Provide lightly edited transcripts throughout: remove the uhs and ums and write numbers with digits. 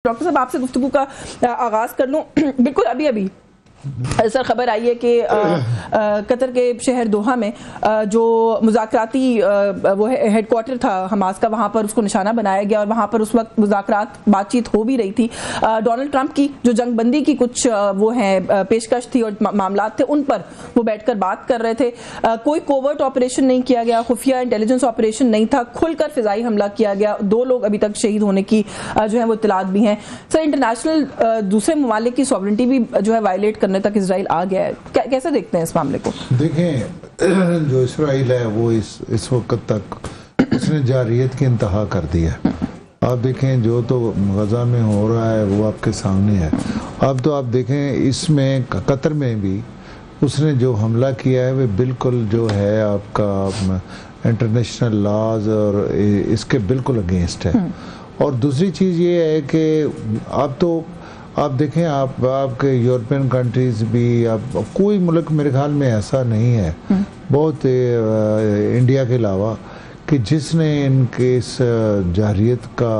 Doctor साहब आपसे गुफ्तगू का आगाज कर लूं। बिल्कुल अभी अभी सर खबर आई है कि कतर के शहर दोहा में जो मुज़ाकराती वो हेडक्वार्टर था हमास का, वहाँ पर उसको निशाना बनाया गया और वहाँ पर उस वक्त मुज़ाकरात बातचीत हो भी रही थी। डोनाल्ड ट्रंप की जो जंगबंदी की कुछ वो हैं पेशकश थी और मामलात थे, उन पर वो बैठकर बात कर रहे थे। कोई कोवर्ट ऑपरेशन नहीं किया गया, खुफिया इंटेलिजेंस ऑपरेशन नहीं था, खुलकर फिजाई हमला किया गया। 2 लोग अभी तक शहीद होने की जो है वो इत्तलात भी हैं। सर इंटरनेशनल दूसरे ममालिक की सॉवरेंटी भी जो है वायलेट करने तक इजराइल आ गया है, कैसे देखते हैं इस मामले को? देखें, जो इजराइल है वो इस वक्त तक उसने जारियत की इंतहा कर दी है। आप देखें जो तो गजा में हो रहा है वो आपके सामने है। अब तो आप देखें इसमें कतर में भी उसने जो हमला किया है वो बिल्कुल जो है आपका इंटरनेशनल लॉज और इसके बिल्कुल अगेंस्ट है। और दूसरी चीज़ ये है कि अब तो आप देखें आपके यूरोपियन कंट्रीज भी, आप कोई मुल्क मेरे ख्याल में ऐसा नहीं है बहुत इंडिया के अलावा कि जिसने इनके इस जारियत का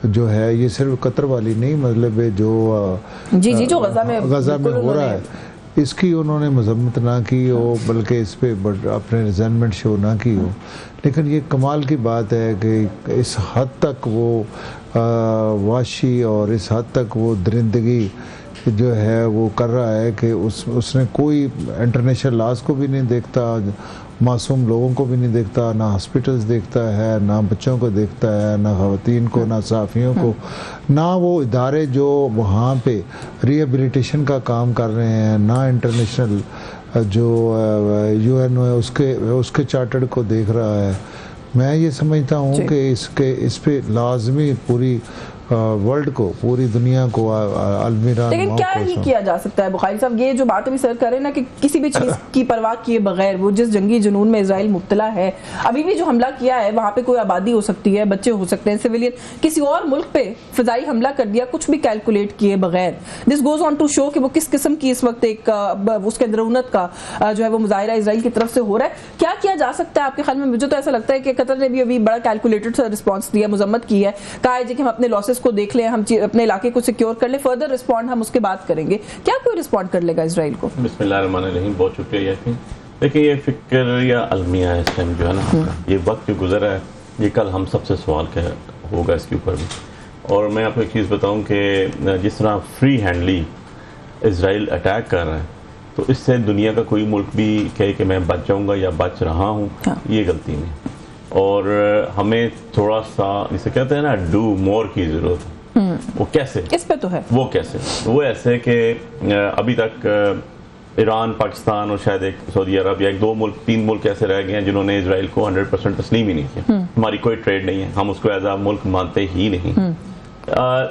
जो है, ये सिर्फ कतर वाली नहीं, मतलब जो जो गजा में हो रहा है इसकी उन्होंने मजम्मत ना की हो, बल्कि इस पे अपने रिजेंटमेंट शो ना की हो। लेकिन ये कमाल की बात है कि इस हद तक वो वाशी और इस हद तक वो दरिंदगी जो है वो कर रहा है कि उसने कोई इंटरनेशनल लॉज को भी नहीं देखता, मासूम लोगों को भी नहीं देखता, ना हॉस्पिटल्स देखता है, ना बच्चों को देखता है, ना खवातीन को, ना सहाफ़ियों को, ना वो इदारे जो वहाँ पे रिहेबिलिटेशन का काम कर रहे हैं, ना इंटरनेशनल जो UN है उसके चार्टर्ड को देख रहा है। मैं ये समझता हूँ कि इस पे लाजमी पूरी वर्ल्ड को, पूरी दुनिया को अलमीरा। लेकिन क्या ही किया जा सकता है बुखारी साहब? ये जो बात अभी सर कर रहे हैं ना कि किसी भी चीज की परवाह किए बगैर वो जिस जंगी जुनून में इजराइल मुब्तला है, अभी भी जो हमला किया है वहां पे कोई आबादी हो सकती है, बच्चे हो सकते हैं, सिविलियन, किसी और मुल्क पे फिजाई हमला कर दिया कुछ भी कैलकुलेट किए बगैर। This goes on to show कि वो किस किस्म की इस वक्त एक उसके अंदरूनत का जो है वो मुजाहिरा इजराइल की तरफ से हो रहा है। क्या किया जा सकता है आपके ख्याल में? मुझे तो ऐसा लगता है कि कतर ने भी अभी बड़ा कैलकुलेटेड रिस्पॉन्स दिया, मजम्मत की है, कहा है कि हम अपने लॉसेस को देख लें, हम अपने इलाके को सिक्योर कर ले, फर्दर रिस्पॉन्ड हम उसके बाद करेंगे। क्या कोई रिस्पॉन्ड कर लेगा इजराइल को? बिस्मिल्लाहिर्रहमानिर्रहीम, बहुत शुक्रिया यासीन। देखिए ये फिक्र या अलमिया है इस टाइम जो है ना, ये वक्त जो गुजरा है ये कल हम सबसे सवाल का होगा इसके ऊपर भी। और मैं आपको एक चीज़ बताऊं कि जिस तरह फ्री हैंडली इजराइल अटैक कर रहा है, तो इससे दुनिया का कोई मुल्क भी कहे कि मैं बच जाऊंगा या बच रहा हूँ, ये गलती नहीं। और हमें थोड़ा सा जिसे कहते हैं ना डू मोर की जरूरत है। वो कैसे? इस पे तो है। वो कैसे? वो ऐसे कि अभी तक ईरान, पाकिस्तान और शायद एक सऊदी अरब या 2 मुल्क 3 मुल्क ऐसे रह गए हैं जिन्होंने इजराइल को 100% तस्लीम ही नहीं किया। हमारी कोई ट्रेड नहीं है, हम उसको एज आ मुल्क मानते ही नहीं।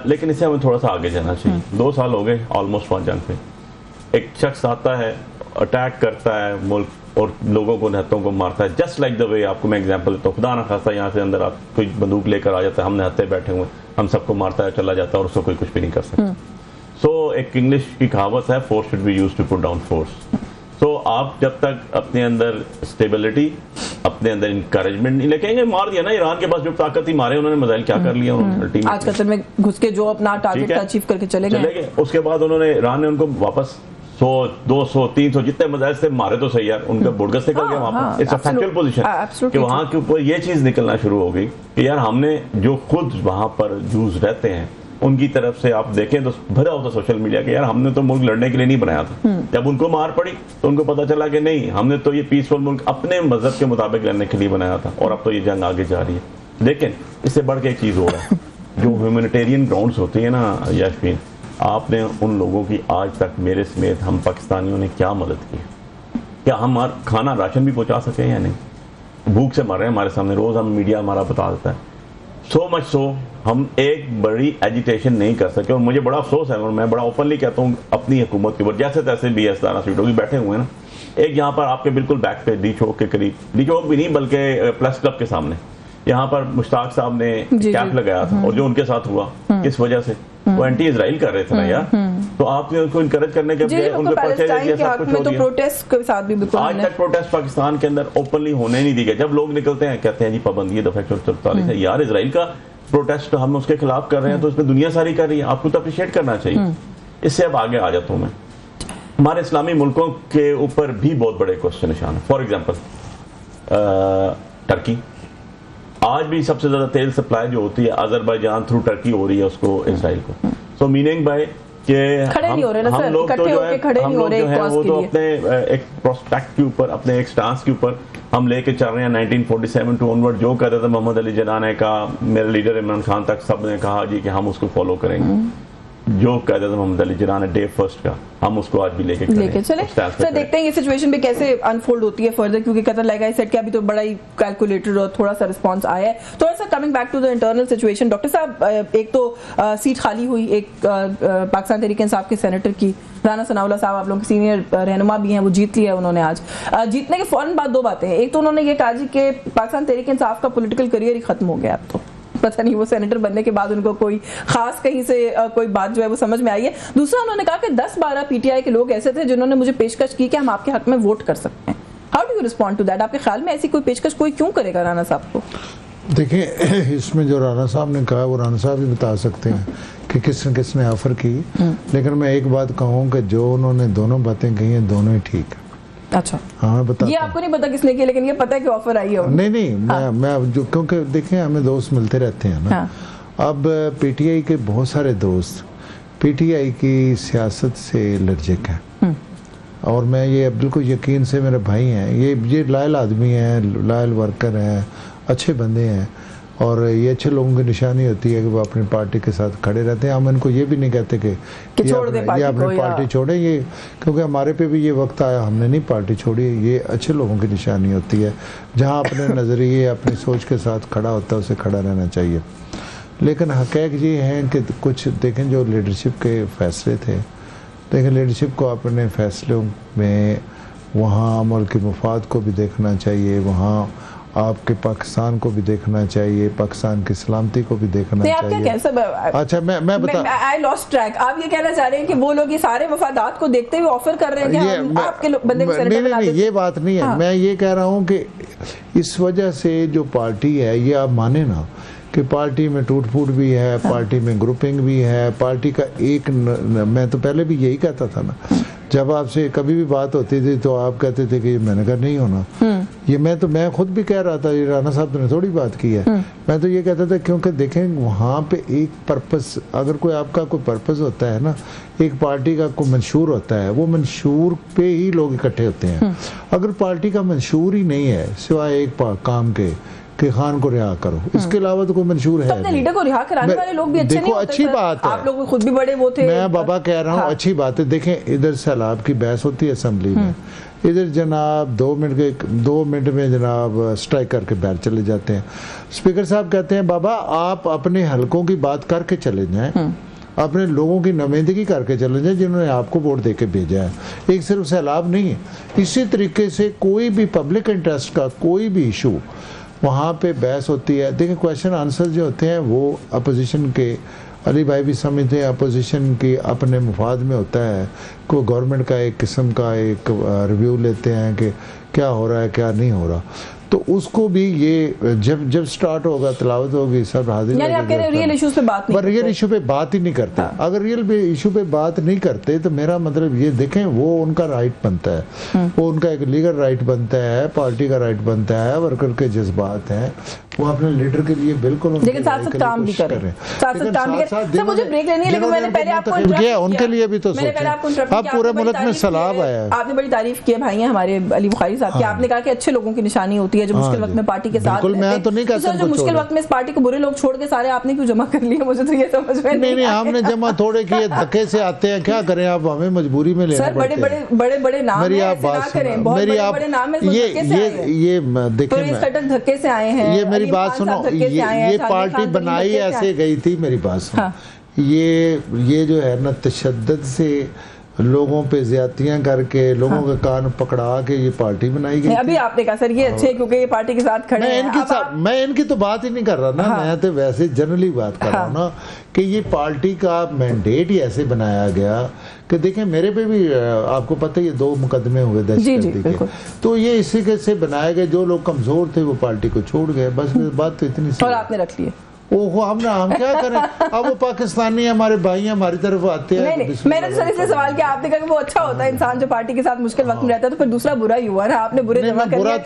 लेकिन इससे हमें थोड़ा सा आगे जाना चाहिए। 2 साल हो गए ऑलमोस्ट वहाँ जंग पे। एक शख्स आता है, अटैक करता है मुल्क और लोगों को, निहत्तों को मारता है। जस्ट लाइक द वे, आपको मैं एग्जांपल देता हूँ, खुदा ना खास्ता यहाँ से अंदर आप कोई बंदूक लेकर आ जाता है, हम निहत्ते बैठे हुए, हम सबको मारता है, चला जाता है और उसको कोई कुछ भी नहीं कर सकता। सो एक इंग्लिश की कहावत है, force should be used to put down force. So आप जब तक अपने अंदर स्टेबिलिटी, अपने अंदर इंकरेजमेंट नहीं लेके, मार दिया ना ईरान के पास जो ताकत ही मारे उन्होंने, मिसाइल क्या कर लिया उन्होंने, आज कतर में घुस के जो अपना टारगेट अचीव करके चले गए। उसके बाद उन्होंने, ईरान ने उनको वापस 100, 200, 300 जितने मिसाइल से मारे तो सही यार, उनका बुड़गस निकल गया वहां पर। इट्स अ फैक्चुअल पोजीशन कि वहां के ऊपर ये चीज निकलना शुरू हो गई कि यार हमने जो खुद वहां पर जूझ रहते हैं उनकी तरफ से आप देखें तो भरा होता सोशल मीडिया के, यार हमने तो मुल्क लड़ने के लिए नहीं बनाया था। जब उनको मार पड़ी तो उनको पता चला कि नहीं, हमने तो ये पीसफुल मुल्क अपने मजहब के मुताबिक लड़ने के लिए बनाया था और अब तो ये जंग आगे जा रही है। लेकिन इससे बढ़ के एक चीज हो रहा है, जो ह्यूमैनिटेरियन ग्राउंड्स होती है ना यास्मीन, आपने उन लोगों की आज तक मेरे समेत हम पाकिस्तानियों ने क्या मदद की? क्या हम खाना राशन भी पहुंचा सके या नहीं? भूख से मर रहे हैं हमारे सामने, रोज हम मीडिया हमारा बता देता है। सो मच सो हम एक बड़ी एजिटेशन नहीं कर सके। और मुझे बड़ा अफसोस है और मैं बड़ा ओपनली कहता हूँ अपनी हुकूमत के ऊपर, जैसे तैसे BS दाना सीटों की बैठे हुए हैं ना, एक यहाँ पर आपके बिल्कुल बैक पे डी चौक के करीब, डी चौक भी नहीं बल्कि प्लस क्लब के सामने, यहाँ पर मुश्ताक साहब ने कैंप लगाया था और जो उनके साथ हुआ किस वजह से, वो एंटी इजराइल कर रहे थे ना यार। तो आपने उनको इनकरेज करने के बजाय उनके प्रोटेस्ट के साथ भी बिल्कुल आज तक प्रोटेस्ट पाकिस्तान के अंदर ओपनली होने नहीं दी गई। जब लोग निकलते हैं कहते हैं जी पाबंदी दफा 144 है, यार इजराइल का प्रोटेस्ट हम उसके खिलाफ कर रहे हैं तो उसमें दुनिया सारी कर रही है, आपको तो अप्रिशिएट करना चाहिए। इससे अब आगे आ जाता हूँ मैं, हमारे इस्लामी मुल्कों के ऊपर भी बहुत बड़े क्वेश्चन निशान है। फॉर एग्जाम्पल टर्की, आज भी सबसे ज्यादा तेल सप्लाई जो होती है अजरबैजान थ्रू टर्की हो रही है उसको इसराइल को। सो मीनिंग बाय कि हम लोग तो जो है वो तो अपने एक प्रोस्पेक्ट के ऊपर, अपने एक स्टांस के ऊपर हम लेके चल रहे हैं। 1947 टू ऑनवर्ड जो कहते थे मोहम्मद अली जिन्ना ने कहा, मेरे लीडर इमरान खान तक सब ने कहा जी कि हम उसको फॉलो करेंगे। जो कहते थे मोहम्मद अली जिन्ना ने डे फर्स्ट का, हम उसको आज भी लेके चले। सर देखते हैं ये सिचुएशन भी कैसे अनफोल्ड होती है फर्दर, क्योंकि कतर लाइक आई सेड कि अभी तो बड़ा ही कैलकुलेटेड और थोड़ा सा रिस्पांस आया है। थोड़ा सा coming back to the internal situation, doctor साहब एक तो सीट खाली हुई एक पाकिस्तान तहरीक इंसाफ के सेनेटर की, राना सनाउल्लाह साहब आप लोगों के सीनियर रहनुमा भी हैं, वो जीत लिया उन्होंने आज। जीतने के फौरन बाद दो बातें हैं, एक तो उन्होंने ये कहा जी कि पाकिस्तान तहरीक इंसाफ का पॉलिटिकल करियर ही खत्म हो गया, अब तो पता नहीं वो सेनेटर बनने के बाद उनको कोई खास कहीं से कोई बात जो है वो समझ में आई है। दूसरा उन्होंने कहा कि 10-12 पीटीआई के लोग ऐसे थे जिन्होंने मुझे पेशकश की कि हम आपके हक में वोट कर सकते हैं। How do you respond to that? आपके ख्याल में ऐसी कोई पेशकश कोई क्यों करेगा राना साहब को? देखिए, इसमें जो राना साहब ने कहा वो राना साहब ही बता सकते हैं कि किसने ऑफर की, लेकिन मैं एक बात कहूँ कि जो उन्होंने दोनों बातें कही हैं दोनों ही ठीक है। अच्छा, हाँ बता, ये आपको नहीं पता किसने की, लेकिन ये पता है कि ऑफर आई है। नहीं मैं जो, क्योंकि देखें हमें दोस्त मिलते रहते हैं ना। अब पीटीआई के बहुत सारे दोस्त पीटीआई की सियासत से एलर्जिक हैं, और मैं ये बिल्कुल यकीन से, मेरे भाई हैं, ये लायल आदमी हैं, लायल वर्कर हैं, अच्छे बंदे हैं, और ये अच्छे लोगों की निशानी होती है कि वो अपनी पार्टी के साथ खड़े रहते हैं। हम इनको ये भी नहीं कहते कि ये अपनी पार्टी छोड़े, ये क्योंकि हमारे पे भी ये वक्त आया, हमने नहीं पार्टी छोड़ी। ये अच्छे लोगों की निशानी होती है, जहाँ अपने नज़रिए अपनी सोच के साथ खड़ा होता है उसे खड़ा रहना चाहिए। लेकिन हक़ीक़त ये हैं कि कुछ देखें जो लीडरशिप के फैसले थे, देखें लीडरशिप को अपने फैसलों में वहाँ मुल्क के मफाद को भी देखना चाहिए, वहाँ आपके पाकिस्तान को भी देखना चाहिए, पाकिस्तान की सलामती को भी देखना चाहिए। अच्छा मैं बता, आई लॉस्ट ट्रैक। आप ये कहना चाह रहे हैं कि वो लोग ये सारे मफादात को देखते हुए ऑफर कर रहे हैं कि हम आपके बंदे को सेनेटर बना दें? नहीं, ये बात नहीं है। मैं ये कह रहा हूँ कि इस वजह से जो पार्टी है, ये आप माने ना कि पार्टी में टूट फूट भी है, पार्टी में ग्रुपिंग भी है, पार्टी का एक मैं तो पहले भी यही कहता था ना, जब आपसे कभी भी बात होती थी तो आप कहते थे कि मैंने कहा नहीं होना। ये मैं खुद भी कह रहा था, ये राना साहब ने थोड़ी बात की है। मैं तो ये कहता था क्योंकि देखें वहाँ पे एक पर्पस, अगर कोई आपका कोई पर्पस होता है ना, एक पार्टी का कोई मंशूर होता है, वो मंशूर पे ही लोग इकट्ठे होते हैं। अगर पार्टी का मंशूर ही नहीं है सिवाय एक काम के कि खान को रिहा करो, इसके अलावा तो कोई मंशूर है नहीं। लीडर को रिहा कराने वाले लोग भी अच्छे नहीं होते। अच्छी बात है, आप लोग खुद भी बड़े वो थे। मैं बाबा कह रहा हूँ अच्छी बात है। देखें इधर सैलाब की बहस होती है असेंबली में, इधर जनाब 2 मिनट में जनाब स्ट्राइक करके बाहर चले जाते हैं। स्पीकर साहब कहते हैं बाबा आप अपने हलकों की बात करके चले जाएं, अपने लोगों की नुमाइंदगी करके चले जाएं जिन्होंने आपको वोट देके भेजा है, एक सिर्फ सैलाब नहीं है। इसी तरीके से कोई भी पब्लिक इंटरेस्ट का कोई भी इशू वहाँ पे बहस होती है। देखिए क्वेश्चन आंसर जो होते हैं वो अपोजिशन के, अली भाई भी समझते हैं, अपोजिशन की अपने मुफाद में होता है। कोई गवर्नमेंट का एक किस्म का एक रिव्यू लेते हैं कि क्या हो रहा है क्या नहीं हो रहा, तो उसको भी ये जब स्टार्ट होगा तलावत होगी सब हाजिर, यानी आप कह रहे हैं रियल इश्यूज पे बात नहीं, रियल इशू पे बात ही नहीं करते। अगर रियल इशू पे बात नहीं करते तो मेरा मतलब ये देखें वो उनका राइट बनता है, वो उनका एक लीगल राइट बनता है, पार्टी का राइट बनता है, वर्कर के जज्बात हैं, वो अपने लीडर के लिए बिल्कुल लेकिन साथ साथ काम भी करें, साथ साथ काम भी करें। सर मुझे ब्रेक लेनी है, लेकिन मैंने पहले आपको इंटरप्ट किया, उनके लिए भी तो सोचें। अब पूरे मुल्क में सैलाब आया है, आपने बड़ी तारीफ की है भाई हैं हमारे अली बुखारी साहब की, आपने कहा कि अच्छे लोगों की निशानी होती है जो मुश्किल वक्त में पार्टी के साथ। मैं तो नहीं कहता जो मुश्किल वक्त में इस पार्टी को बुरे लोग छोड़ के सारे आपने क्यों जमा कर लिए, मुझे तो ये समझ में नहीं हमने जमा थोड़े किए, धक्के से आते हैं, क्या करें आप, हमें मजबूरी में लेना पड़ता है। सर बड़े नाम मेरी आप बात करें, बहुत बड़े नाम है, ये देखें धक्के से आए हैं, ये मेरी बात सुनो, ये पार्टी बनाई ऐसे गई थी, मेरी बात सुनो, ये जो है ना तशद्दुद से लोगों पे ज्यादतियां करके लोगों के कान पकड़ा के ये पार्टी बनाई गई। अभी आपने कहा सर ये अच्छे क्योंकि ये पार्टी के साथ खड़े हैं। मैं इनकी तो बात ही नहीं कर रहा ना, मैं तो वैसे जनरली बात कर रहा हूँ ना कि ये पार्टी का मैंडेट ही ऐसे बनाया गया कि देखें मेरे पे भी आपको पता है ये 2 मुकदमे हुए दहशतगर्दी के, तो ये इसी के से बनाया गया, जो लोग कमजोर थे वो पार्टी को छोड़ गए, बस बात तो इतनी सी। और आपने रख लिए वो हम क्या करें? अब वो पाकिस्तानी हमारे भाई हमारी तरफ आते हैं। नहीं मैंने तो सर इसलिए सवाल किया, आपने कहा कि वो अच्छा होता है इंसान जो पार्टी के साथ मुश्किल वक्त में रहता है, तो फिर दूसरा बुरा ही हुआ ना, आपने बुरे जमा कर दिया।